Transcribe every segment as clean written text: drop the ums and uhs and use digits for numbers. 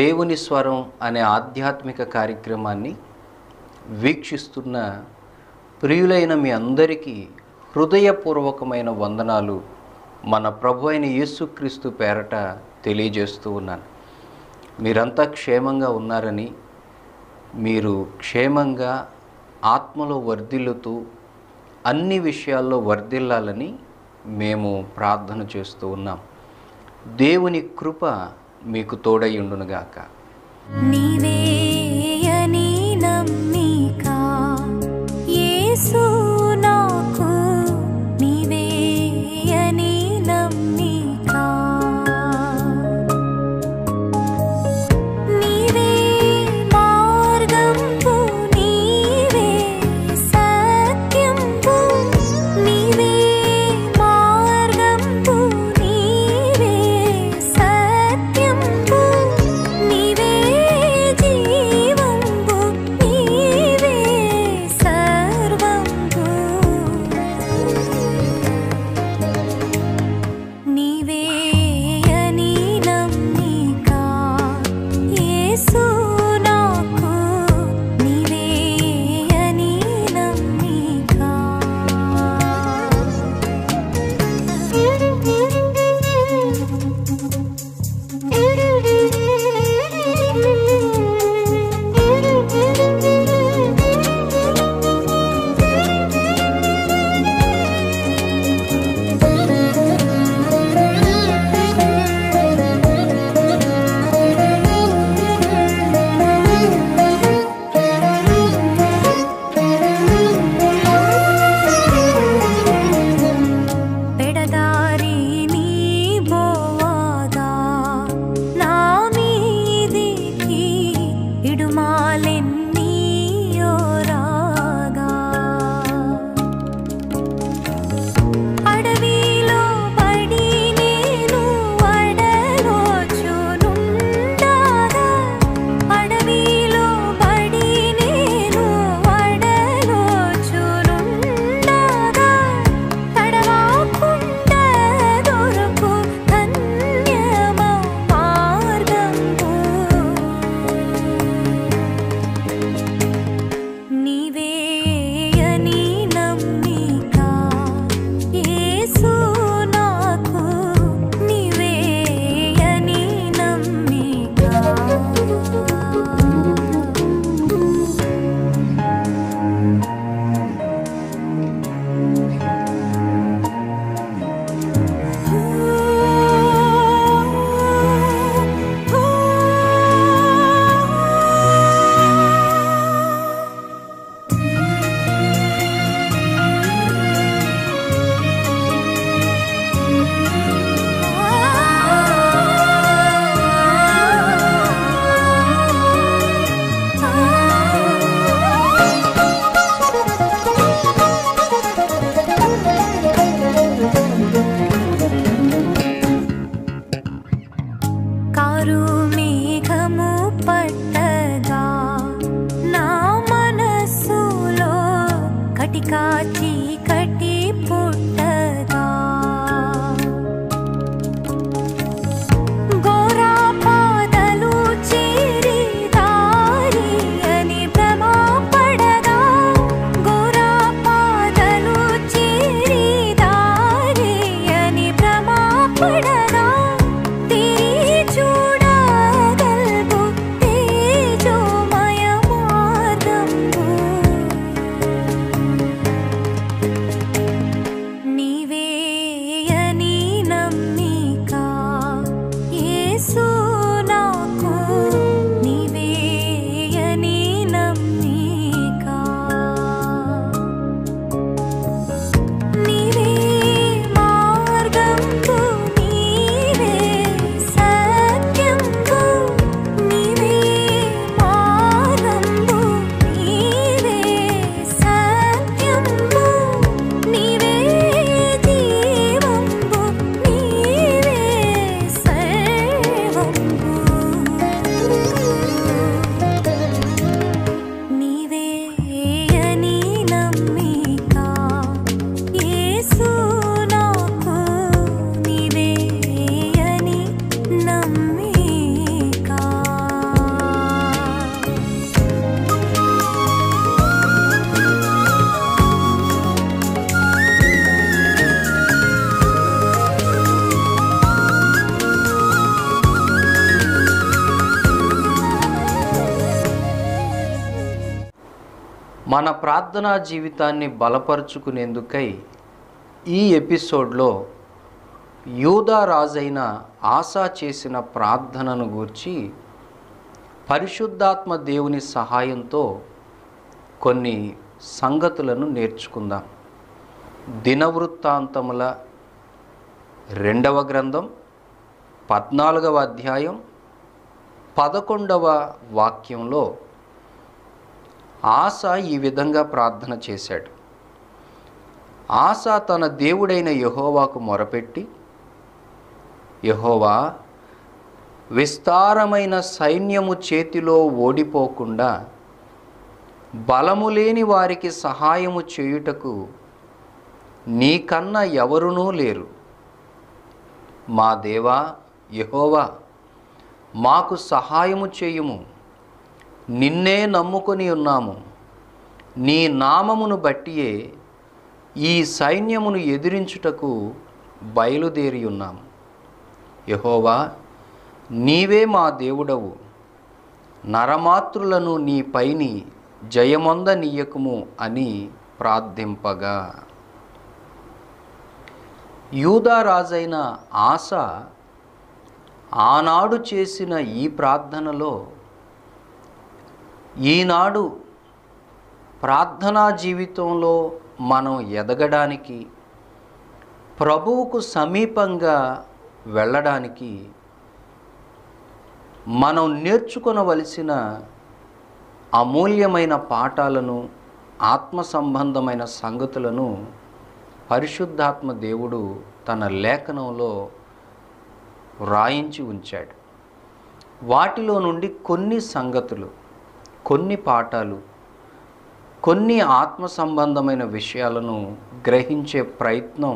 దేవుని స్వరం అనే ఆధ్యాత్మిక కార్యక్రమాన్ని వీక్షిస్తున్న ప్రియులైన మీ అందరికీ హృదయపూర్వకమైన వందనాలు మన ప్రభు అయిన యేసుక్రీస్తు పేరట తెలియజేస్తూ ఉన్నాను. మీరంతా క్షేమంగా ఉన్నారని, మీరు క్షేమంగా ఆత్మలో వర్ధిల్లుతూ అన్ని విషయాల్లో వర్ధిల్లాలని మేము ప్రార్థన చేస్తూ ఉన్నాం. దేవుని కృప మీకు తోడై ఉండునుగాక. నీవేయని నమ్మిక యేసు నాకు, నీవేయని నమ్మిక, నీవే మార్గంబు, నీవే సత్యంబు, నీవే మార్గంబు, నీవే సత్యంబు, నీవే జీవంబు, నీవే సర్వంబు, నీవేయని నమ్మిక యేసు నాకు, నీవేయని నమ్మిక. పెడదారి నీ బోవాగా నా మీదికి ఇడుమాలెన్నీయో రాగా, అడవిలో పడి నేను అడలోచునుండగా, అడవిలో పడి నేను అడలోచునుండగా, తడవకుండా దొరకు ధన్యమౌ మార్గంబు, నీవేయని నమ్మిక యేసు నాకు, నీవేయని నమ్మిక. కారు మేఘము పట్టగా నా మనస్సులో కటికా చీకటి పుట్టగా, ఘోరా పాదలు చేరి దారి అని భ్రమపడగా, ఘోరా పాదలు చేరి దారి అని భ్రమపడగా, తెరి చూడగల్గు తేజోమయ మార్గంబు, నీవేయని నమ్మిక యేసు నాకు, నీవేయని నమ్మిక, నీవే మార్గంబు, నీవే సత్యంబు, నీవే మార్గంబు, నీవే సత్యంబు, నీవే జీవంబు, నీవే సర్వంబు, నీవేయని నమ్మిక యేసు నాకు, నీవేయని నమ్మిక. మన ప్రార్థనా జీవితాన్ని బలపరుచుకునేందుకై ఈ ఎపిసోడ్లో యూదా రాజైన ఆసా చేసిన ప్రార్థనను గూర్చి పరిశుద్ధాత్మ దేవుని సహాయంతో కొన్ని సంగతులను నేర్చుకుందాం. దినవృత్తాంతముల 2వ గ్రంథం 14వ అధ్యాయం 11వ వాక్యంలో ఆసా ఈ విధంగా ప్రార్థన చేశాడు. ఆసా తన దేవుడైన యెహోవాకు మొరపెట్టి, యెహోవా, విస్తారమైన సైన్యము చేతిలో ఓడిపోకుండా బలము లేని వారికి సహాయము చేయుటకు నీకన్నా ఎవరునూ లేరు. మా దేవా యెహోవా, మాకు సహాయము చేయుము. నిన్నే నమ్ముకొని ఉన్నాము. నీ నామమును బట్టియే ఈ సైన్యమును ఎదిరించుటకు బయలుదేరి ఉన్నాము. యెహోవా, నీవే మా దేవుడవు. నరమాతృలను నీ పైని జయమొందనీయకుము అని ప్రార్థింపగా, యూదా రాజైన ఆసా ఆనాడు చేసిన ఈ ప్రార్థనలో ఈనాడు ప్రార్థనా జీవితంలో మనం ఎదగడానికి, ప్రభువుకు సమీపంగా వెళ్ళడానికి మనం నేర్చుకొనవలసిన అమూల్యమైన పాఠాలను, ఆత్మ సంబంధమైన సంగతులను పరిశుద్ధాత్మ దేవుడు తన లేఖనంలో వ్రాయించి ఉంచాడు. వాటిలో నుండి కొన్ని సంగతులు, కొన్ని పాఠాలు, కొన్ని ఆత్మ సంబంధమైన విషయాలను గ్రహించే ప్రయత్నం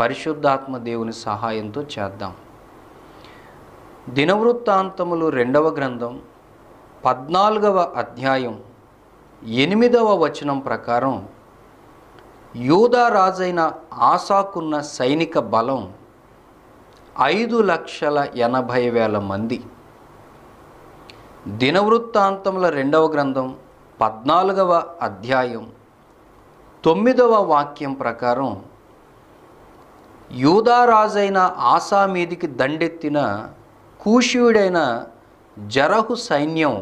పరిశుద్ధాత్మ దేవుని సహాయంతో చేద్దాం. దినవృత్తాంతములు 2వ గ్రంథం 14వ అధ్యాయం 8వ వచనం ప్రకారం యూదా రాజైన ఆసాకున్న సైనిక బలం 5,80,000 మంది. దినవృత్తాంతముల 2వ గ్రంథం 14వ అధ్యాయం 9వ వాక్యం ప్రకారం యూదా రాజైన ఆసా మీదికి దండెత్తిన కూషీయుడైన జరహు సైన్యం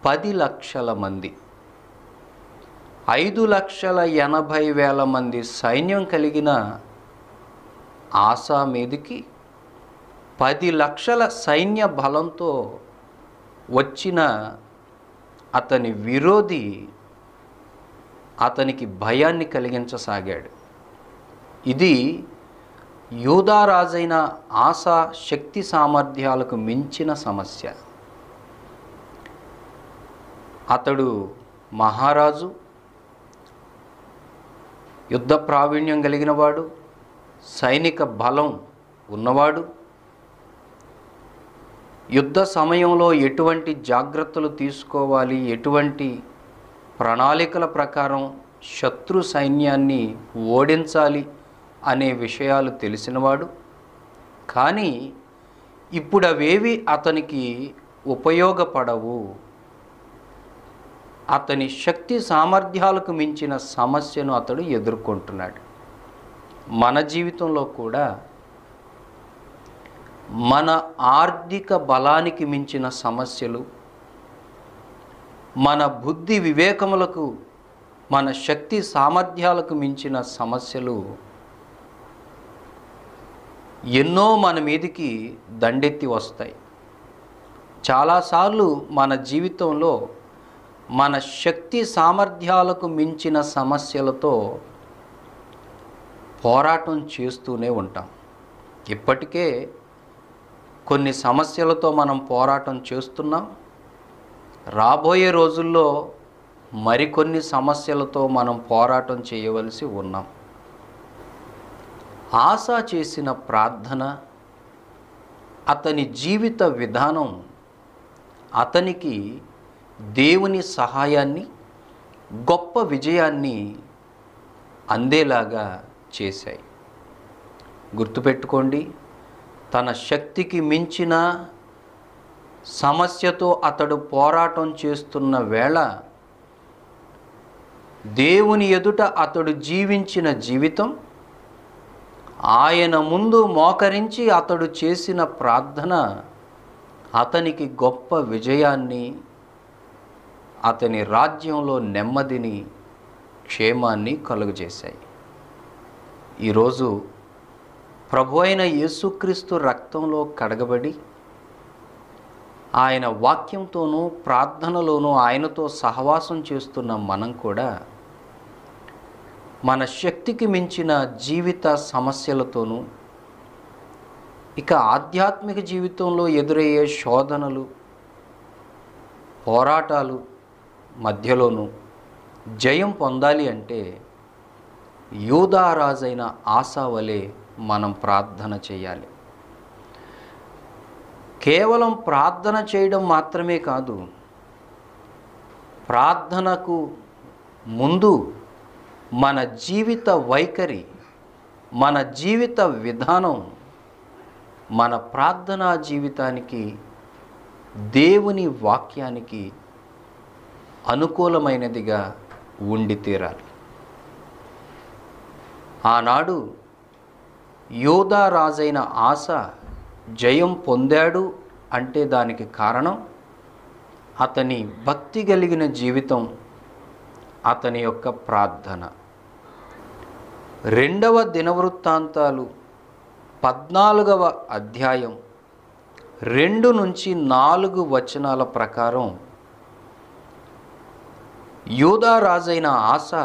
10 లక్షల మంది. 5,80,000 మంది సైన్యం కలిగిన ఆసా మీదికి 10 లక్షల సైన్య బలంతో వచ్చిన అతని విరోధి అతనికి భయాన్ని కలిగించసాగాడు. ఇది యూదా రాజైన ఆసా శక్తి సామర్థ్యాలకు మించిన సమస్య. అతడు మహారాజు, యుద్ధ ప్రావీణ్యం కలిగినవాడు, సైనిక బలం ఉన్నవాడు. యుద్ధ సమయంలో ఎటువంటి జాగ్రత్తలు తీసుకోవాలి, ఎటువంటి ప్రణాళికల ప్రకారం శత్రు సైన్యాన్ని ఓడించాలి అనే విషయాలు తెలిసినవాడు. కానీ ఇప్పుడు అవేవి అతనికి ఉపయోగపడవు. అతని శక్తి సామర్థ్యాలకు మించిన సమస్యను అతడు ఎదుర్కొంటున్నాడు. మన జీవితంలో కూడా మన ఆర్థిక బలానికి మించిన సమస్యలు, మన బుద్ధి వివేకములకు, మన శక్తి సామర్థ్యాలకు మించిన సమస్యలు ఎన్నో మన మీదికి దండెత్తి వస్తాయి. చాలాసార్లు మన జీవితంలో మన శక్తి సామర్థ్యాలకు మించిన సమస్యలతో పోరాటం చేస్తూనే ఉంటాం. ఇప్పటికే కొన్ని సమస్యలతో మనం పోరాటం చేస్తున్నాం. రాబోయే రోజుల్లో మరికొన్ని సమస్యలతో మనం పోరాటం చేయవలసి ఉన్నాం. ఆసా చేసిన ప్రార్థన, అతని జీవిత విధానం అతనికి దేవుని సహాయాన్ని, గొప్ప విజయాన్ని అందేలాగా చేశాయి. గుర్తుపెట్టుకోండి, తన శక్తికి మించిన సమస్యతో అతడు పోరాటం చేస్తున్న వేళ దేవుని ఎదుట అతడు జీవించిన జీవితం, ఆయన ముందు మోకరించి అతడు చేసిన ప్రార్థన అతనికి గొప్ప విజయాన్ని, అతని రాజ్యంలో నెమ్మదిని, క్షేమాన్ని కలుగజేశాయి. ఈరోజు ప్రభు అయిన యేసుక్రీస్తు రక్తంలో కడగబడి ఆయన వాక్యంతోనూ ప్రార్థనలోనూ ఆయనతో సహవాసం చేస్తున్న మనం కూడా మన శక్తికి మించిన జీవిత సమస్యలతోనూ, ఇక ఆధ్యాత్మిక జీవితంలో ఎదురయ్యే శోధనలు, పోరాటాలు మధ్యలోనూ జయం పొందాలి అంటే యూదారాజైన ఆసా వలె మనం ప్రార్థన చేయాలి. కేవలం ప్రార్థన చేయడం మాత్రమే కాదు, ప్రార్థనకు ముందు మన జీవిత వైఖరి, మన జీవిత విధానం, మన ప్రార్థనా జీవితానికి, దేవుని వాక్యానికి అనుకూలమైనదిగా ఉండి తీరాలి. ఆనాడు యోధా రాజైన ఆసా జయం పొందాడు అంటే దానికి కారణం అతని భక్తి కలిగిన జీవితం, అతని యొక్క ప్రార్థన. 2వ దినవృత్తాంతాలు 14వ అధ్యాయం 2 నుంచి 4 వచనాల ప్రకారం యూదా రాజైన ఆసా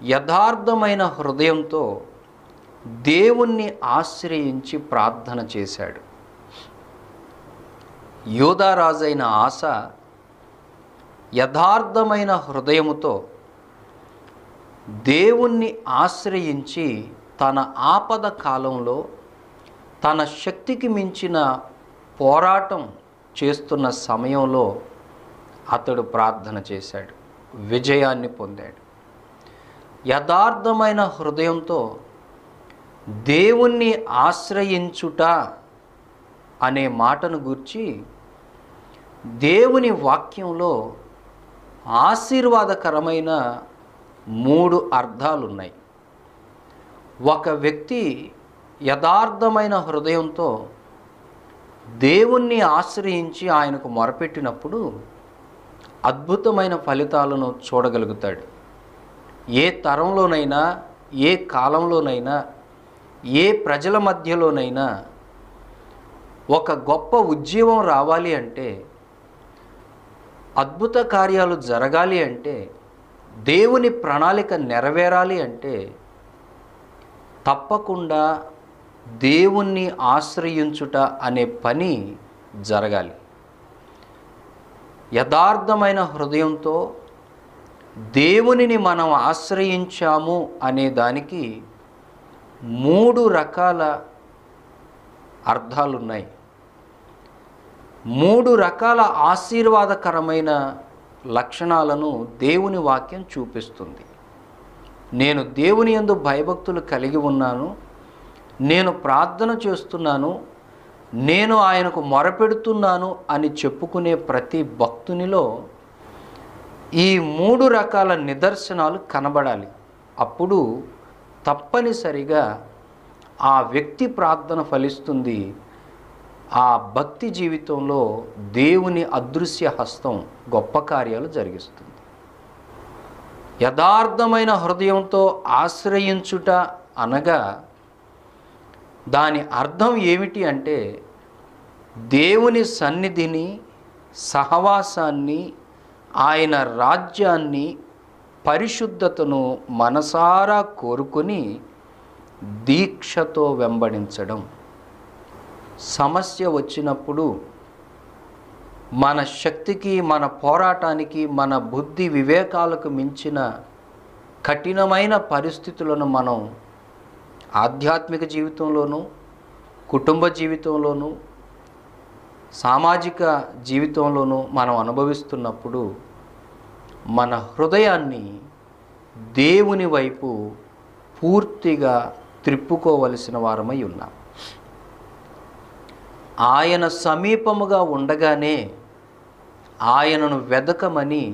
యథార్థమైన హృదయంతో దేవుణ్ణి ఆశ్రయించి ప్రార్థన చేశాడు. యూదా రాజైన ఆసా యథార్థమైన హృదయముతో దేవుణ్ణి ఆశ్రయించి తన ఆపద కాలంలో తన శక్తికి మించిన పోరాటం చేస్తున్న సమయంలో అతడు ప్రార్థన చేశాడు, విజయాన్ని పొందాడు. యథార్థమైన హృదయంతో దేవుణ్ణి ఆశ్రయించుట అనే మాటను గూర్చి దేవుని వాక్యంలో ఆశీర్వాదకరమైన 3 అర్థాలున్నాయి. ఒక వ్యక్తి యథార్థమైన హృదయంతో దేవుణ్ణి ఆశ్రయించి ఆయనకు మొరపెట్టినప్పుడు అద్భుతమైన ఫలితాలను చూడగలుగుతాడు. ఏ తరంలోనైనా, ఏ కాలంలోనైనా, ఏ ప్రజల మధ్యలోనైనా ఒక గొప్ప ఉజ్జీవం రావాలి అంటే, అద్భుత కార్యాలు జరగాలి అంటే, దేవుని ప్రణాళిక నెరవేరాలి అంటే తప్పకుండా దేవుణ్ణి ఆశ్రయించుట అనే పని జరగాలి. యథార్థమైన హృదయంతో దేవునిని మనం ఆశ్రయించాము అనే దానికి 3 రకాల అర్థాలున్నాయి. 3 రకాల ఆశీర్వాదకరమైన లక్షణాలను దేవుని వాక్యం చూపిస్తుంది. నేను దేవుని యందు భయభక్తులు కలిగి ఉన్నాను, నేను ప్రార్థన చేస్తున్నాను, నేను ఆయనకు మొరపెడుతున్నాను అని చెప్పుకునే ప్రతి భక్తునిలో ఈ 3 రకాల నిదర్శనాలు కనబడాలి. అప్పుడు తప్పనిసరిగా ఆ వ్యక్తి ప్రార్థన ఫలిస్తుంది. ఆ భక్తి జీవితంలో దేవుని అదృశ్య హస్తం గొప్ప కార్యాలు జరిగిస్తుంది. యథార్థమైన హృదయంతో ఆశ్రయించుట అనగా దాని అర్థం ఏమిటి అంటే, దేవుని సన్నిధిని, సహవాసాన్ని, ఆయన రాజ్యాన్ని, పరిశుద్ధతను మనసారా కోరుకొని దీక్షతో వెంబడించడం. సమస్య వచ్చినప్పుడు మన శక్తికి, మన పోరాటానికి, మన బుద్ధి వివేకాలకు మించిన కఠినమైన పరిస్థితులను మనం ఆధ్యాత్మిక జీవితంలోనూ, కుటుంబ జీవితంలోనూ, సామాజిక జీవితంలోనూ మనం అనుభవిస్తున్నప్పుడు మన హృదయాన్ని దేవుని వైపు పూర్తిగా త్రిప్పుకోవలసిన వారమై ఉన్నాం. ఆయన సమీపముగా ఉండగానే ఆయనను వెదకమని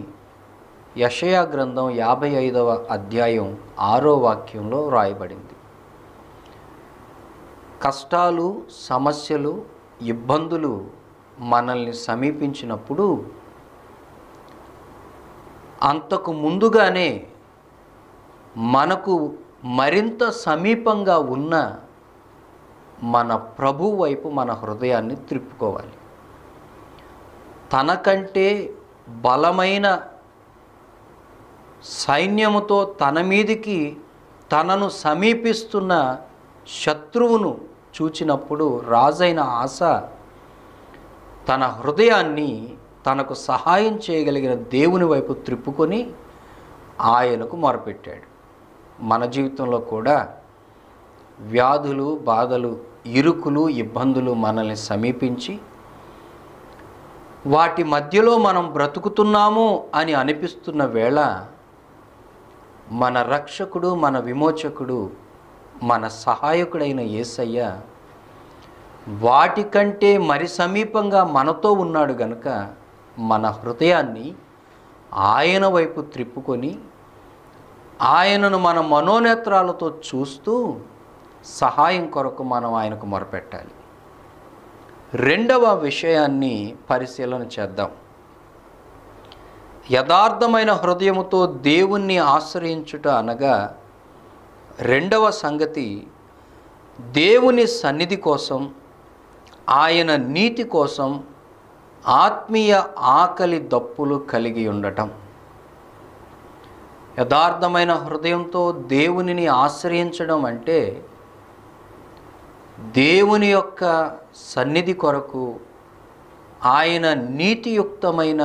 యెషయా గ్రంథం 55వ అధ్యాయం 6వ వాక్యంలో రాయబడింది. కష్టాలు, సమస్యలు, ఇబ్బందులు మనల్ని సమీపించినప్పుడు అంతకు ముందుగానే మనకు మరింత సమీపంగా ఉన్న మన ప్రభు వైపు మన హృదయాన్ని త్రిప్పుకోవాలి. తనకంటే బలమైన సైన్యముతో తన మీదికి తనను సమీపిస్తున్న శత్రువును చూచినప్పుడు రాజైన ఆస తన హృదయాన్ని తనకు సహాయం చేయగలిగిన దేవుని వైపు త్రిప్పుకొని ఆయనకు మొరపెట్టాడు. మన జీవితంలో కూడా వ్యాధులు, బాధలు, ఇరుకులు, ఇబ్బందులు మనల్ని సమీపించి వాటి మధ్యలో మనం బ్రతుకుతున్నాము అని అనిపిస్తున్న వేళ మన రక్షకుడు, మన విమోచకుడు, మన సహాయకుడైన యేసయ్య వాటికంటే మరి సమీపంగా మనతో ఉన్నాడు గనుక మన హృదయాన్ని ఆయన వైపు త్రిప్పుకొని ఆయనను మన మనోనేత్రాలతో చూస్తూ సహాయం కొరకు మనం ఆయనకు మొరపెట్టాలి. రెండవ విషయాన్ని పరిశీలన చేద్దాం. యథార్థమైన హృదయముతో దేవుణ్ణి ఆశ్రయించుట అనగా రెండవ సంగతి దేవుని సన్నిధి కోసం, ఆయన నీతి కోసం ఆత్మీయ ఆకలి దప్పులు కలిగి ఉండటం. యథార్థమైన హృదయంతో దేవునిని ఆశ్రయించడం అంటే దేవుని యొక్క సన్నిధి కొరకు, ఆయన నీతియుక్తమైన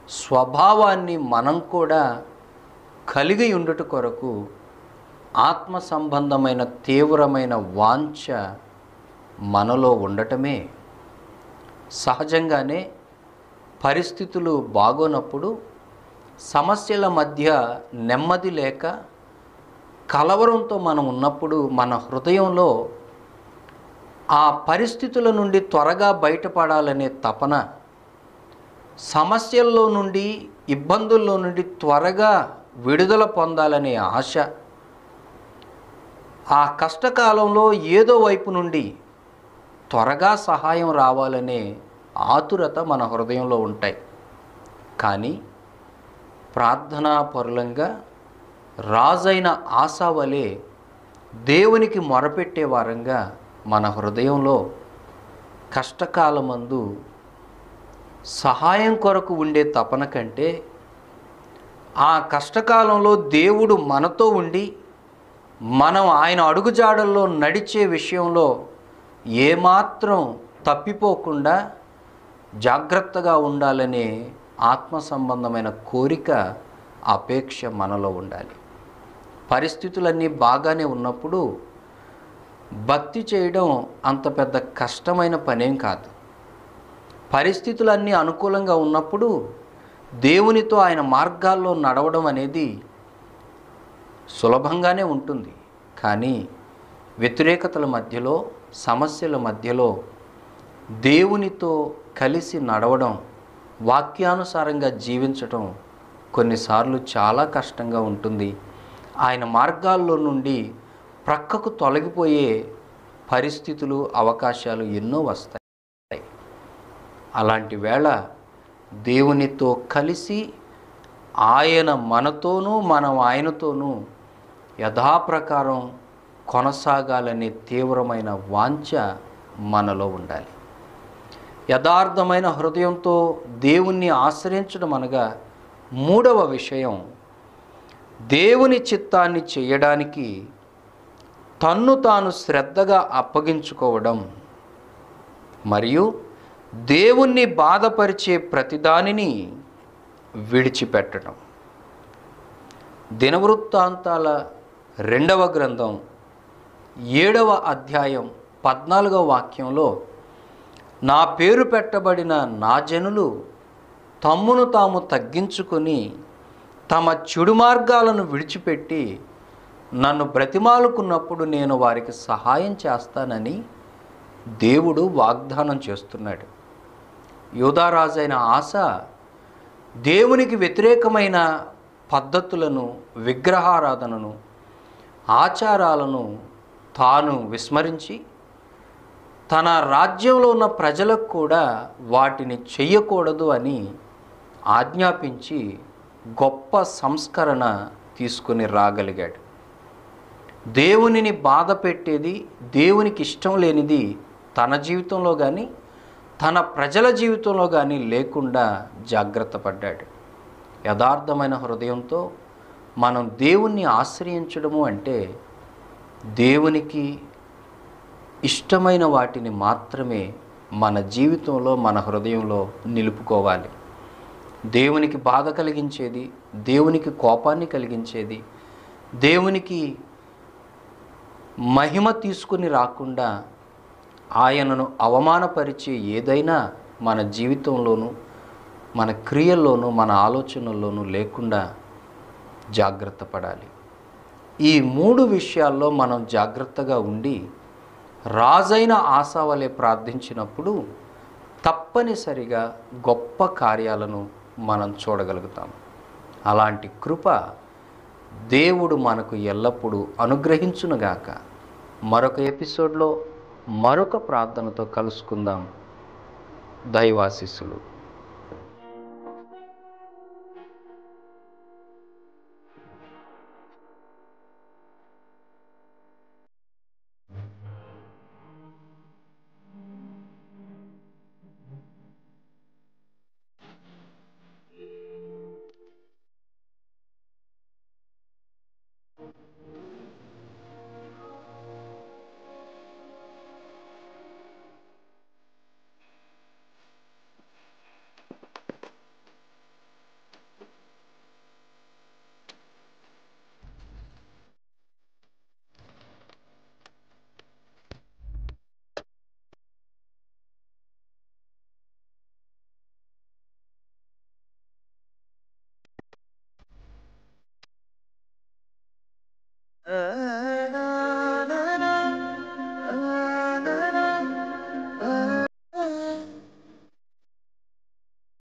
స్వభావాన్ని మనం కూడా కలిగి ఉండుట కొరకు ఆత్మ సంబంధమైన తీవ్రమైన వాంఛ మనలో ఉండటమే. సహజంగానే పరిస్థితులు బాగోనప్పుడు, సమస్యల మధ్య నెమ్మది లేక కలవరంతో మనం ఉన్నప్పుడు మన హృదయంలో ఆ పరిస్థితుల నుండి త్వరగా బయటపడాలనే తపన, సమస్యల్లో నుండి, ఇబ్బందుల్లో నుండి త్వరగా విడుదల పొందాలనే ఆశ, ఆ కష్టకాలంలో ఏదో వైపు నుండి త్వరగా సహాయం రావాలనే ఆతురత మన హృదయంలో ఉంటాయి. కానీ ప్రార్థనా పరులంగా రాజైన ఆసా వలె దేవునికి మొరపెట్టే వారంగా మన హృదయంలో కష్టకాలమందు సహాయం కొరకు ఉండే తపన కంటే ఆ కష్టకాలంలో దేవుడు మనతో ఉండి మనం ఆయన అడుగుజాడల్లో నడిచే విషయంలో ఏమాత్రం తప్పిపోకుండా జాగ్రత్తగా ఉండాలనే ఆత్మ సంబంధమైన కోరిక, అపేక్ష మనలో ఉండాలి. పరిస్థితులన్నీ బాగానే ఉన్నప్పుడు భక్తి చేయడం అంత పెద్ద కష్టమైన పనేం కాదు. పరిస్థితులన్నీ అనుకూలంగా ఉన్నప్పుడు దేవునితో ఆయన మార్గాల్లో నడవడం అనేది సులభంగానే ఉంటుంది. కానీ వ్యతిరేకతల మధ్యలో, సమస్యల మధ్యలో దేవునితో కలిసి నడవడం, వాక్యానుసారంగా జీవించటం కొన్నిసార్లు చాలా కష్టంగా ఉంటుంది. ఆయన మార్గాల్లో నుండి ప్రక్కకు తొలగిపోయే పరిస్థితులు, అవకాశాలు ఎన్నో వస్తాయి. అలాంటి వేళ దేవునితో కలిసి ఆయన మనతోనూ, మనం ఆయనతోనూ యథాప్రకారం కొనసాగాలనే తీవ్రమైన వాంఛ మనలో ఉండాలి. యథార్థమైన హృదయంతో దేవుణ్ణి ఆశ్రయించడం అనగా మూడవ విషయం, దేవుని చిత్తాన్ని చేయడానికి తన్ను తాను శ్రద్ధగా అప్పగించుకోవడం మరియు దేవుణ్ణి బాధపరిచే ప్రతిదానిని విడిచిపెట్టడం. దినవృత్తాంతాల 2వ గ్రంథం 7వ అధ్యాయం 14వ వాక్యంలో, నా పేరు పెట్టబడిన నా జనులు తమ్మును తాము తగ్గించుకొని తమ చెడు మార్గాలను విడిచిపెట్టి నన్ను బ్రతిమాలుకున్నప్పుడు నేను వారికి సహాయం చేస్తానని దేవుడు వాగ్దానం చేస్తున్నాడు. యూదారాజైన ఆస దేవునికి వ్యతిరేకమైన పద్ధతులను, విగ్రహారాధనను, ఆచారాలను తాను విస్మరించి తన రాజ్యంలో ఉన్న ప్రజలకు కూడా వాటిని చెయ్యకూడదు అని ఆజ్ఞాపించి గొప్ప సంస్కరణ తీసుకుని రాగలిగాడు. దేవునిని బాధ పెట్టేది, దేవునికి ఇష్టం లేనిది తన జీవితంలో కానీ తన ప్రజల జీవితంలో కానీ లేకుండా జాగ్రత్త పడ్డాడు. యథార్థమైన హృదయంతో మనం దేవుణ్ణి ఆశ్రయించడము అంటే దేవునికి ఇష్టమైన వాటిని మాత్రమే మన జీవితంలో, మన హృదయంలో నిలుపుకోవాలి. దేవునికి బాధ కలిగించేది, దేవునికి కోపాన్ని కలిగించేది, దేవునికి మహిమ తీసుకుని రాకుండా ఆయనను అవమానపరిచే ఏదైనా మన జీవితంలోనూ, మన క్రియల్లోనూ, మన ఆలోచనల్లోనూ లేకుండా జాగ్రత్త పడాలి. ఈ 3 విషయాల్లో మనం జాగ్రత్తగా ఉండి రాజైన ఆసా వలె ప్రార్థించినప్పుడు తప్పనిసరిగా గొప్ప కార్యాలను మనం చూడగలుగుతాం. అలాంటి కృప దేవుడు మనకు ఎల్లప్పుడూ అనుగ్రహించునుగాక. మరొక ఎపిసోడ్లో మరొక ప్రార్థనతో కలుసుకుందాం. దైవాశీస్సులు.